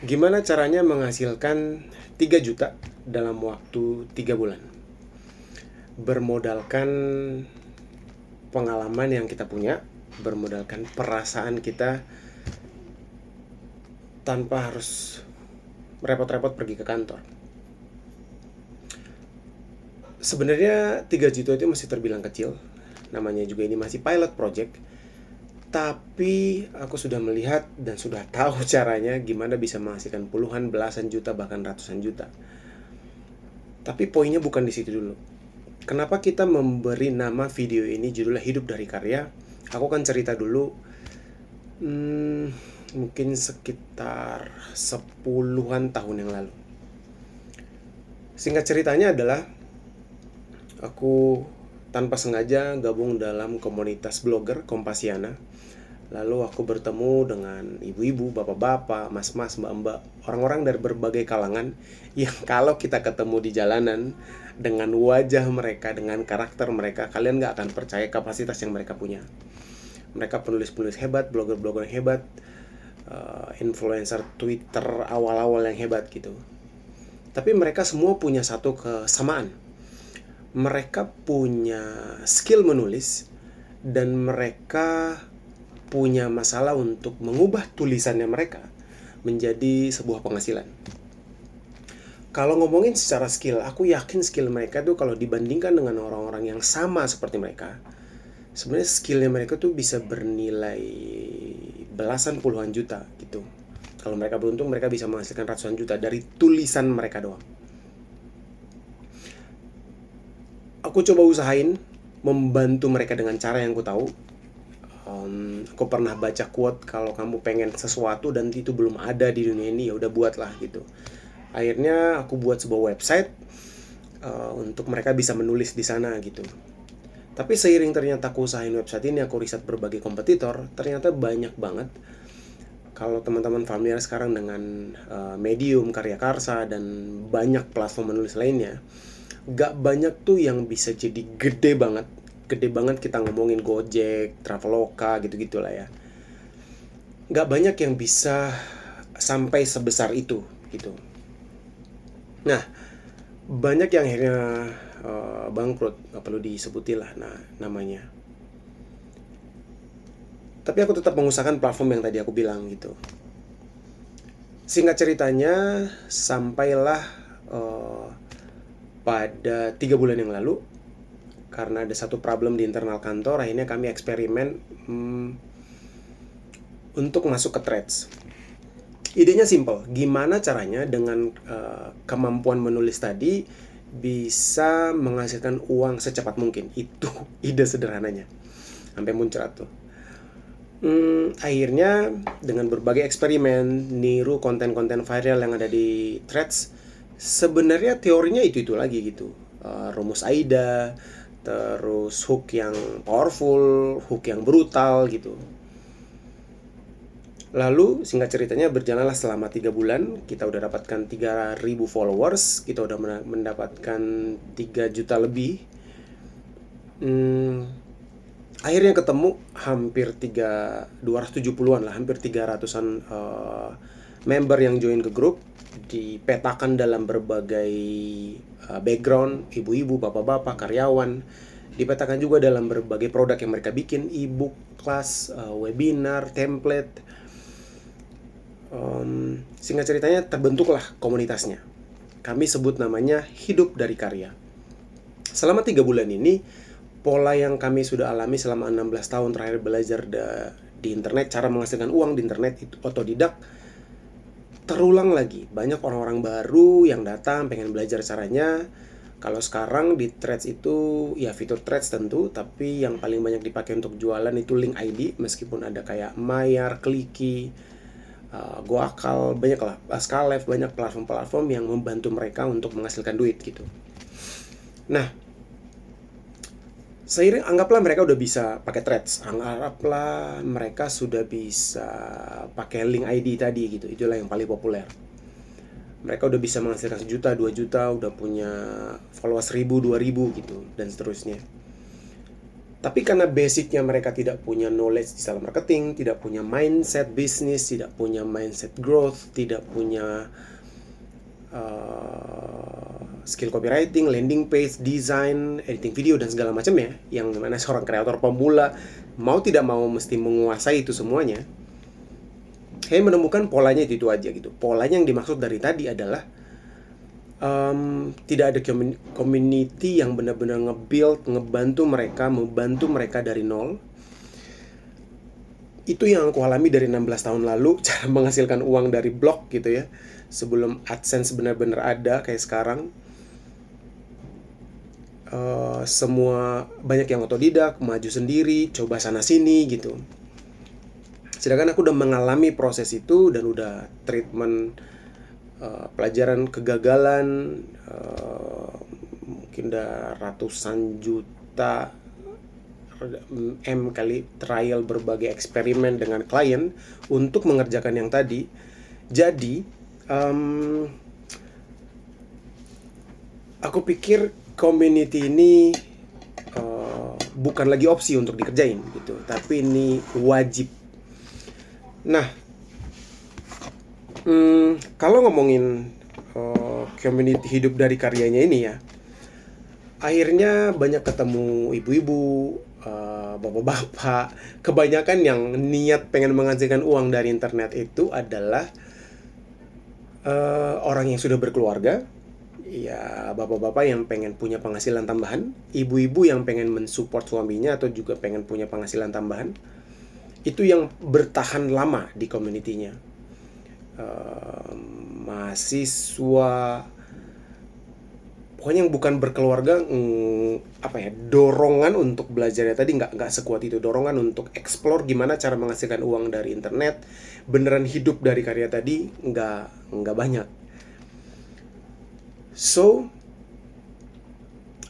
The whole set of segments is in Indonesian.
Gimana caranya menghasilkan 3 juta dalam waktu 3 bulan? Bermodalkan pengalaman yang kita punya, bermodalkan perasaan kita tanpa harus repot-repot pergi ke kantor. Sebenarnya 3 juta itu masih terbilang kecil. Namanya juga ini masih pilot project. Tapi aku sudah melihat dan sudah tahu caranya gimana bisa menghasilkan puluhan, belasan juta, bahkan ratusan juta. Tapi poinnya bukan di situ dulu. Kenapa kita memberi nama video ini judulnya Hidup dari Karya? Aku akan cerita dulu mungkin sekitar 10-an tahun yang lalu. Singkat ceritanya adalah aku tanpa sengaja gabung dalam komunitas blogger Kompasiana. Lalu aku bertemu dengan ibu-ibu, bapak-bapak, mas-mas, mbak-mbak, orang-orang dari berbagai kalangan yang kalau kita ketemu di jalanan dengan wajah mereka, dengan karakter mereka, kalian gak akan percaya kapasitas yang mereka punya. Mereka penulis-penulis hebat, blogger-blogger yang hebat, influencer Twitter awal-awal yang hebat gitu. Tapi mereka semua punya satu kesamaan. Mereka punya skill menulis dan mereka punya masalah untuk mengubah tulisannya mereka menjadi sebuah penghasilan. Kalau ngomongin secara skill, aku yakin skill mereka tuh kalau dibandingkan dengan orang-orang yang sama seperti mereka, sebenarnya skillnya mereka tuh bisa bernilai belasan puluhan juta gitu. Kalau mereka beruntung, mereka bisa menghasilkan ratusan juta dari tulisan mereka doang. Aku coba usahain membantu mereka dengan cara yang aku tahu. Aku pernah baca quote, kalau kamu pengen sesuatu dan itu belum ada di dunia ini, ya udah buatlah gitu. Akhirnya aku buat sebuah website untuk mereka bisa menulis di sana gitu. Tapi seiring ternyata aku usahain website ini, aku riset berbagai kompetitor, ternyata banyak banget. Kalau teman-teman familiar sekarang dengan Medium, Karya Karsa, dan banyak platform menulis lainnya, gak banyak tuh yang bisa jadi gede banget. Gede banget kita ngomongin Gojek, Traveloka, gitu-gitu lah ya. Gak banyak yang bisa sampai sebesar itu gitu. Nah, banyak yang akhirnya bangkrut, gak perlu disebutin lah namanya. Tapi aku tetap mengusahakan platform yang tadi aku bilang gitu. Singkat ceritanya, sampailah pada 3 bulan yang lalu, karena ada satu problem di internal kantor, akhirnya kami eksperimen untuk masuk ke Threads. Idenya simple, gimana caranya dengan kemampuan menulis tadi bisa menghasilkan uang secepat mungkin. Itu ide sederhananya. Sampai muncrat tuh. Akhirnya dengan berbagai eksperimen, niru konten-konten viral yang ada di Threads, sebenarnya teorinya itu lagi gitu. Rumus AIDA, terus hook yang powerful, hook yang brutal gitu. Lalu singkat ceritanya berjalanlah selama 3 bulan. Kita udah dapatkan 3.000 followers, kita udah mendapatkan 3 juta lebih. Akhirnya ketemu hampir 270-an lah, hampir 300-an member yang join ke grup. Dipetakan dalam berbagai background, ibu-ibu, bapak-bapak, karyawan. Dipetakan juga dalam berbagai produk yang mereka bikin, e-book, kelas, webinar, template. Singkat ceritanya terbentuklah komunitasnya. Kami sebut namanya Hidup dari Karya. Selama 3 bulan ini, pola yang kami sudah alami selama 16 tahun terakhir belajar di internet, cara menghasilkan uang di internet, itu otodidak, terulang lagi. Banyak orang-orang baru yang datang pengen belajar caranya. Kalau sekarang di Threads itu ya fitur Threads tentu, tapi yang paling banyak dipakai untuk jualan itu link ID, meskipun ada kayak Mayar, Kliki, Goakal, banyak lah, Skalef, banyak platform-platform yang membantu mereka untuk menghasilkan duit gitu. Nah, seiring anggaplah mereka udah bisa pakai Threads, anggaplah mereka sudah bisa pakai link ID tadi gitu, itulah yang paling populer. Mereka udah bisa menghasilkan 1 juta, 2 juta, udah punya followers 1.000, 2.000 gitu, dan seterusnya. Tapi karena basicnya mereka tidak punya knowledge digital marketing, tidak punya mindset bisnis, tidak punya mindset growth, tidak punya skill copywriting, landing page, design, editing video dan segala macamnya, yang dimana seorang kreator pemula mau tidak mau mesti menguasai itu semuanya. Saya menemukan polanya itu aja gitu. Polanya yang dimaksud dari tadi adalah tidak ada community yang benar-benar membantu mereka dari nol. Itu yang aku alami dari 16 tahun lalu, cara menghasilkan uang dari blog gitu ya. Sebelum AdSense benar-benar ada kayak sekarang. Semua banyak yang otodidak, maju sendiri, coba sana sini gitu. Sedangkan aku udah mengalami proses itu dan udah treatment pelajaran kegagalan, mungkin udah ratusan juta kali trial berbagai eksperimen dengan klien untuk mengerjakan yang tadi. Jadi aku pikir community ini bukan lagi opsi untuk dikerjain gitu, tapi ini wajib. Nah, kalau ngomongin community hidup dari karyanya ini ya, akhirnya banyak ketemu ibu-ibu, bapak-bapak. Kebanyakan yang niat pengen menghasilkan uang dari internet itu adalah orang yang sudah berkeluarga, ya bapak-bapak yang pengen punya penghasilan tambahan, ibu-ibu yang pengen mensupport suaminya atau juga pengen punya penghasilan tambahan. Itu yang bertahan lama di community-nya. Mahasiswa, pokoknya yang bukan berkeluarga, dorongan untuk belajarnya tadi nggak sekuat itu. Dorongan untuk explore gimana cara menghasilkan uang dari internet, beneran hidup dari karya tadi nggak banyak. So,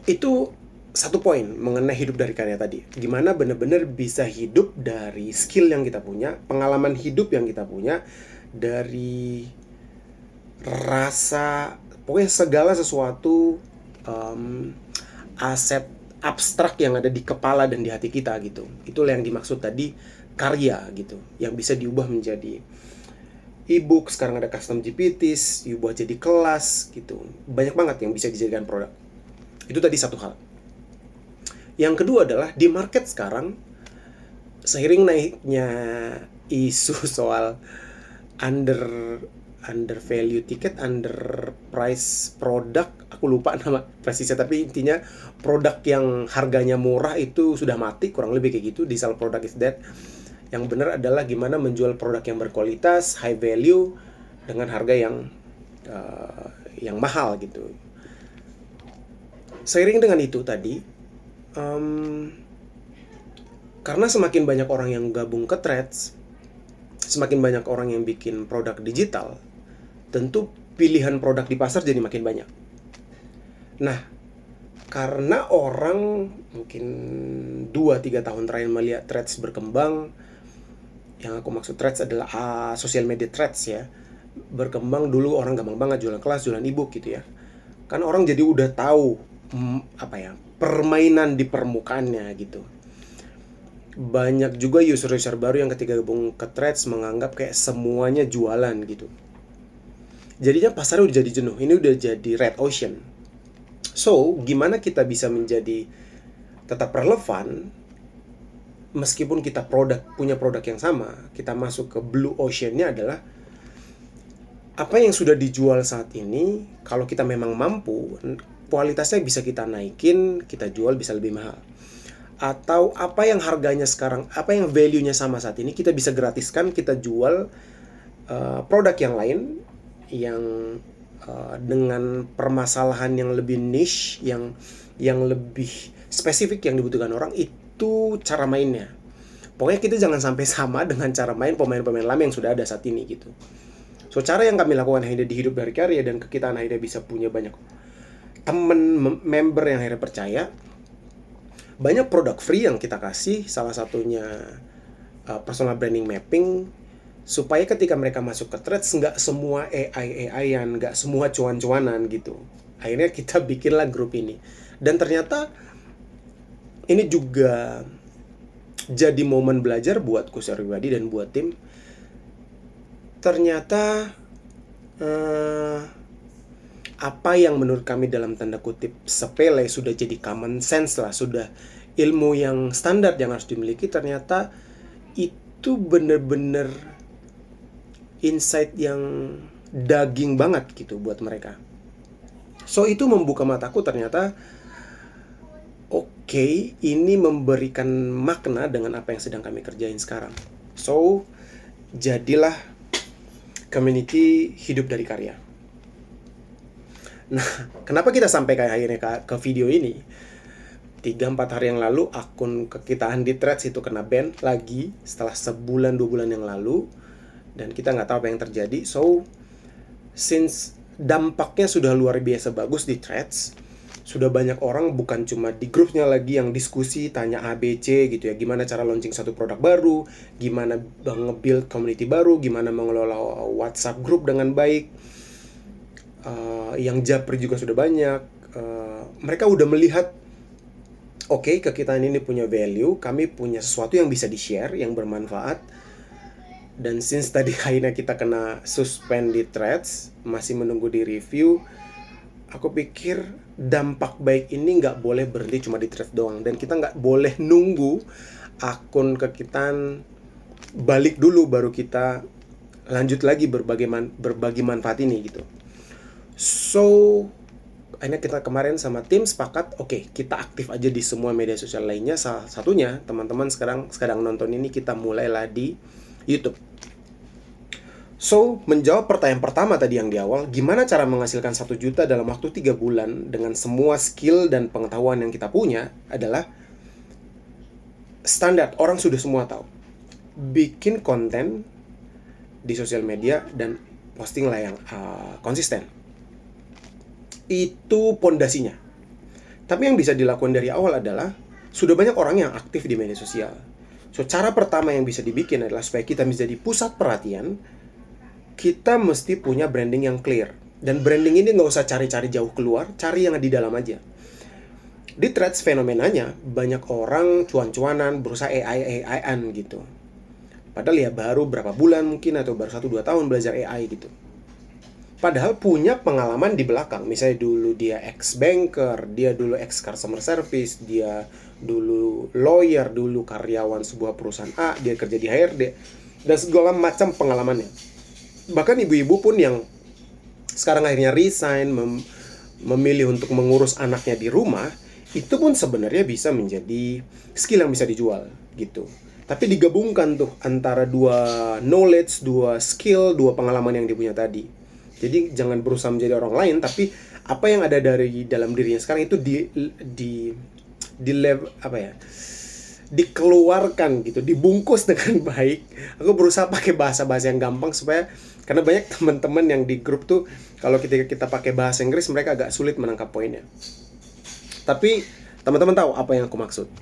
itu satu poin mengenai hidup dari karya tadi. Gimana bener-bener bisa hidup dari skill yang kita punya, pengalaman hidup yang kita punya, dari rasa, pokoknya segala sesuatu aset abstrak yang ada di kepala dan di hati kita gitu. Itulah yang dimaksud tadi karya gitu, yang bisa diubah menjadi e-book. Sekarang ada custom GPTs, diubah jadi kelas gitu. Banyak banget yang bisa dijadikan produk. Itu tadi satu hal. Yang kedua adalah di market sekarang, seiring naiknya isu soal under value tiket, under price produk, aku lupa nama persisnya, tapi intinya produk yang harganya murah itu sudah mati, kurang lebih kayak gitu. Digital product is dead. Yang benar adalah gimana menjual produk yang berkualitas, high value dengan harga yang mahal gitu. Seiring dengan itu tadi, karena semakin banyak orang yang gabung ke Threads, semakin banyak orang yang bikin produk digital, tentu pilihan produk di pasar jadi makin banyak. Nah, karena orang mungkin 2-3 tahun terakhir melihat Threads berkembang, yang aku maksud Threads adalah social media Threads ya, berkembang. Dulu orang gampang banget jualan kelas, jualan ebook gitu ya. Kan orang jadi udah tahu permainan di permukaannya gitu. Banyak juga user-user baru yang ketika gabung ke Threads menganggap kayak semuanya jualan gitu. Jadinya pasarnya udah jadi jenuh. Ini udah jadi red ocean. So, gimana kita bisa menjadi tetap relevan meskipun kita punya produk yang sama, kita masuk ke blue ocean-nya adalah apa yang sudah dijual saat ini, kalau kita memang mampu, kualitasnya bisa kita naikin, kita jual bisa lebih mahal. Atau apa yang harganya sekarang, apa yang value-nya sama saat ini, kita bisa gratiskan, kita jual produk yang lain yang dengan permasalahan yang lebih niche, yang lebih spesifik yang dibutuhkan orang. Itu cara mainnya. Pokoknya kita jangan sampai sama dengan cara main pemain-pemain lama yang sudah ada saat ini gitu. So, cara yang kami lakukan akhirnya di hidup dari karya dan kita akhirnya bisa punya banyak temen, member yang akhirnya percaya. Banyak produk free yang kita kasih, salah satunya personal branding mapping, supaya ketika mereka masuk ke Threads nggak semua AI-an, nggak semua cuan-cuanan gitu. Akhirnya kita bikinlah grup ini. Dan ternyata ini juga jadi momen belajar buatku secara pribadi dan buat tim. Ternyata apa yang menurut kami dalam tanda kutip sepele sudah jadi common sense lah, sudah ilmu yang standar yang harus dimiliki, ternyata itu bener-bener insight yang daging banget gitu buat mereka. So itu membuka mataku, ternyata oke, ini memberikan makna dengan apa yang sedang kami kerjain sekarang. So jadilah community hidup dari karya. Nah, kenapa kita sampai kayak akhirnya ke video ini? 3-4 hari yang lalu akun kekitaan di Threads itu kena ban lagi setelah sebulan 2 bulan yang lalu, dan kita nggak tahu apa yang terjadi. So since dampaknya sudah luar biasa bagus di Threads, sudah banyak orang bukan cuma di grupnya lagi yang diskusi tanya ABC gitu ya, gimana cara launching satu produk baru, gimana nge-build community baru, gimana mengelola WhatsApp group dengan baik. Yang japri juga sudah banyak. Mereka udah melihat, oke, kekitaan ini punya value, kami punya sesuatu yang bisa di-share, yang bermanfaat. Dan since tadi akhirnya kita kena suspend di Threads, masih menunggu di review, aku pikir dampak baik ini nggak boleh berhenti cuma di Threads doang. Dan kita nggak boleh nunggu akun kekitaan balik dulu baru kita lanjut lagi berbagi manfaat ini gitu. So akhirnya kita kemarin sama tim sepakat, oke, kita aktif aja di semua media sosial lainnya. Salah satunya teman-teman sekarang nonton ini, kita mulailah di YouTube. So menjawab pertanyaan pertama tadi yang di awal, gimana cara menghasilkan 1 juta dalam waktu 3 bulan dengan semua skill dan pengetahuan yang kita punya, adalah standar, orang sudah semua tahu. Bikin konten di sosial media dan postinglah yang konsisten. Itu pondasinya. Tapi yang bisa dilakukan dari awal adalah sudah banyak orang yang aktif di media sosial. So cara pertama yang bisa dibikin adalah supaya kita menjadi pusat perhatian, kita mesti punya branding yang clear. Dan branding ini nggak usah cari-cari jauh keluar, cari yang di dalam aja. Di Threads fenomenanya banyak orang cuan-cuanan, berusaha AI-an gitu. Padahal ya baru berapa bulan mungkin, atau baru 1-2 tahun belajar AI gitu. Padahal punya pengalaman di belakang. Misalnya dulu dia ex-banker, dia dulu ex-customer service, dia dulu lawyer, dulu karyawan sebuah perusahaan A, dia kerja di HRD, dan segala macam pengalamannya. Bahkan ibu-ibu pun yang sekarang akhirnya resign, memilih untuk mengurus anaknya di rumah, itu pun sebenarnya bisa menjadi skill yang bisa dijual gitu. Tapi digabungkan tuh antara 2 knowledge, 2 skill, 2 pengalaman yang dia punya tadi. Jadi jangan berusaha menjadi orang lain, tapi apa yang ada dari dalam dirinya sekarang itu dikeluarkan gitu, dibungkus dengan baik. Aku berusaha pakai bahasa-bahasa yang gampang supaya, karena banyak teman-teman yang di grup tuh kalau kita pakai bahasa Inggris mereka agak sulit menangkap poinnya. Tapi teman-teman tahu apa yang aku maksud.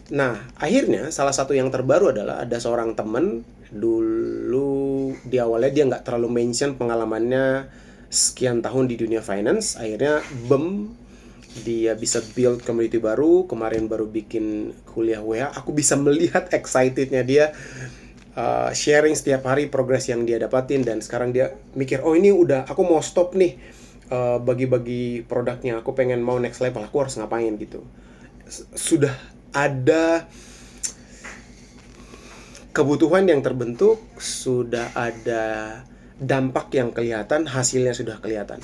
Nah, akhirnya salah satu yang terbaru adalah ada seorang teman, dulu di awalnya dia nggak terlalu mention pengalamannya sekian tahun di dunia finance. Akhirnya dia bisa build community baru, kemarin baru bikin kuliah WH. Aku bisa melihat excitednya dia, sharing setiap hari progres yang dia dapatin. Dan sekarang dia mikir, oh ini udah, aku mau stop nih bagi-bagi produknya, aku pengen mau next level, aku harus ngapain gitu. Sudah ada kebutuhan yang terbentuk, sudah ada dampak yang kelihatan, hasilnya sudah kelihatan.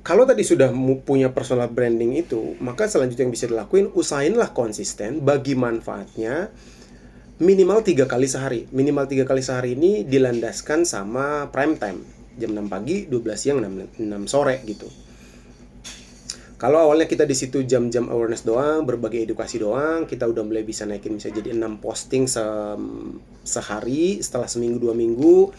Kalau tadi sudah punya personal branding itu, maka selanjutnya yang bisa dilakuin, usahainlah konsisten, bagi manfaatnya minimal 3 kali sehari. Minimal 3 kali sehari ini dilandaskan sama prime time, jam 6 pagi, 12 siang, 6 sore gitu. Kalau awalnya kita di situ jam-jam awareness doang, berbagi edukasi doang, kita udah mulai bisa naikin bisa jadi 6 posting sehari. Setelah seminggu 2 minggu,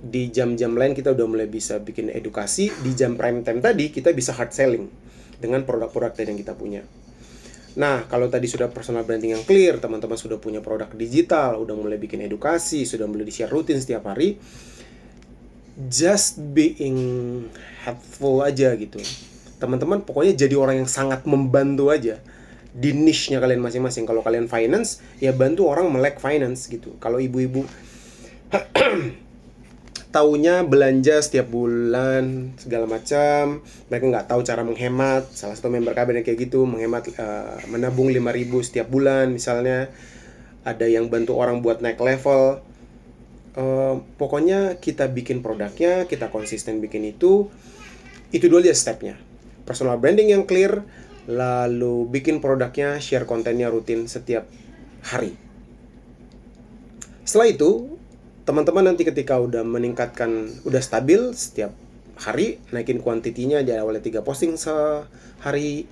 di jam-jam lain kita udah mulai bisa bikin edukasi. Di jam prime time tadi kita bisa hard selling dengan produk-produk yang kita punya. Nah, kalau tadi sudah personal branding yang clear, teman-teman sudah punya produk digital, udah mulai bikin edukasi, sudah mulai di-share rutin setiap hari, just being helpful aja gitu. Teman-teman pokoknya jadi orang yang sangat membantu aja di niche-nya kalian masing-masing. Kalau kalian finance, ya bantu orang melek finance gitu. Kalau ibu-ibu taunya belanja setiap bulan segala macam, mereka nggak tahu cara menghemat. Salah satu member KB yang kayak gitu, menghemat, menabung 5.000 setiap bulan misalnya. Ada yang bantu orang buat naik level. Pokoknya kita bikin produknya, kita konsisten bikin itu dulu aja stepnya. Personal branding yang clear, lalu bikin produknya, share kontennya rutin setiap hari. Setelah itu, teman-teman nanti ketika udah meningkatkan, udah stabil setiap hari, naikin kuantitinya, di awalnya 3 posting sehari,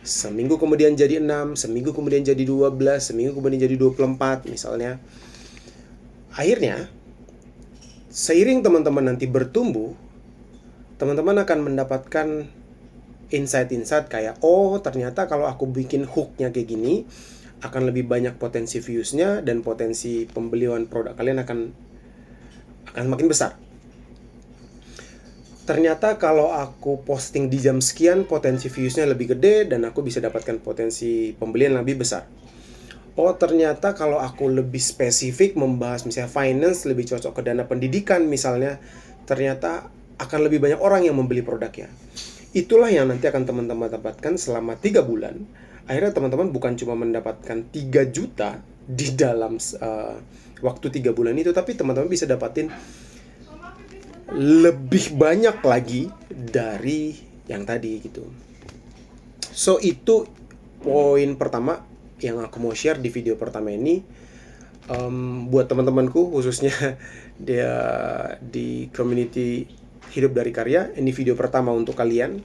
seminggu kemudian jadi 6, seminggu kemudian jadi 12, seminggu kemudian jadi 24 misalnya. Akhirnya, seiring teman-teman nanti bertumbuh, teman-teman akan mendapatkan insight-insight kayak, oh ternyata kalau aku bikin hooknya kayak gini, akan lebih banyak potensi views-nya, dan potensi pembelian produk kalian akan makin besar. Ternyata kalau aku posting di jam sekian, potensi views-nya lebih gede, dan aku bisa dapatkan potensi pembelian lebih besar. Oh ternyata kalau aku lebih spesifik membahas misalnya finance, lebih cocok ke dana pendidikan misalnya, ternyata akan lebih banyak orang yang membeli produknya. Itulah yang nanti akan teman-teman dapatkan selama 3 bulan. Akhirnya teman-teman bukan cuma mendapatkan 3 juta di dalam waktu 3 bulan itu, tapi teman-teman bisa dapatin lebih banyak lagi dari yang tadi gitu. So itu poin pertama yang aku mau share di video pertama ini. Buat teman-temanku khususnya dia di community Hidup dari Karya, ini video pertama untuk kalian.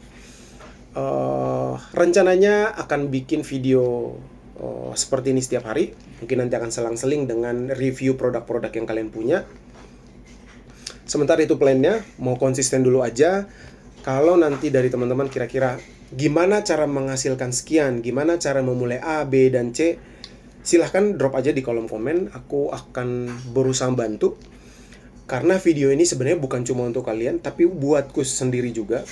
Rencananya akan bikin video seperti ini setiap hari. Mungkin nanti akan selang-seling dengan review produk-produk yang kalian punya. Sementara itu plannya, mau konsisten dulu aja. Kalau nanti dari teman-teman kira-kira gimana cara menghasilkan sekian, gimana cara memulai A, B, dan C, silahkan drop aja di kolom komen. Aku akan berusaha bantu. Karena video ini sebenarnya bukan cuma untuk kalian, tapi buatku sendiri juga.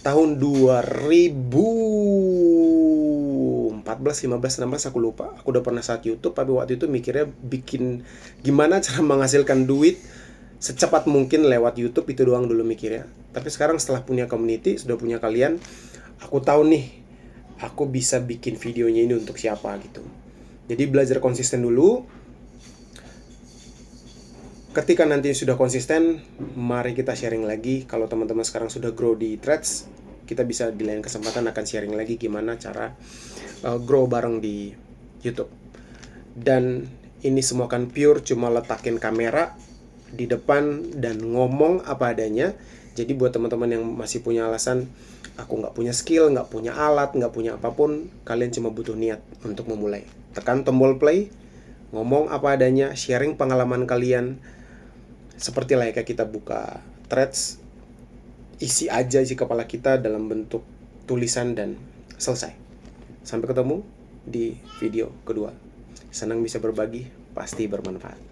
Tahun 2014, 15, 16 aku lupa. Aku udah pernah start YouTube, tapi waktu itu mikirnya bikin gimana cara menghasilkan duit secepat mungkin lewat YouTube, itu doang dulu mikirnya. Tapi sekarang setelah punya community, sudah punya kalian, aku tahu nih, aku bisa bikin videonya ini untuk siapa gitu. Jadi belajar konsisten dulu. Ketika nanti sudah konsisten, mari kita sharing lagi. Kalau teman-teman sekarang sudah grow di Threads, kita bisa di lain kesempatan akan sharing lagi gimana cara grow bareng di YouTube. Dan ini semua kan pure cuma letakin kamera di depan dan ngomong apa adanya. Jadi buat teman-teman yang masih punya alasan, aku nggak punya skill, nggak punya alat, nggak punya apapun, kalian cuma butuh niat untuk memulai. Tekan tombol play, ngomong apa adanya, sharing pengalaman kalian. Seperti layaknya kita buka Threads, isi aja isi kepala kita dalam bentuk tulisan dan selesai. Sampai ketemu di video kedua. Senang bisa berbagi, pasti bermanfaat.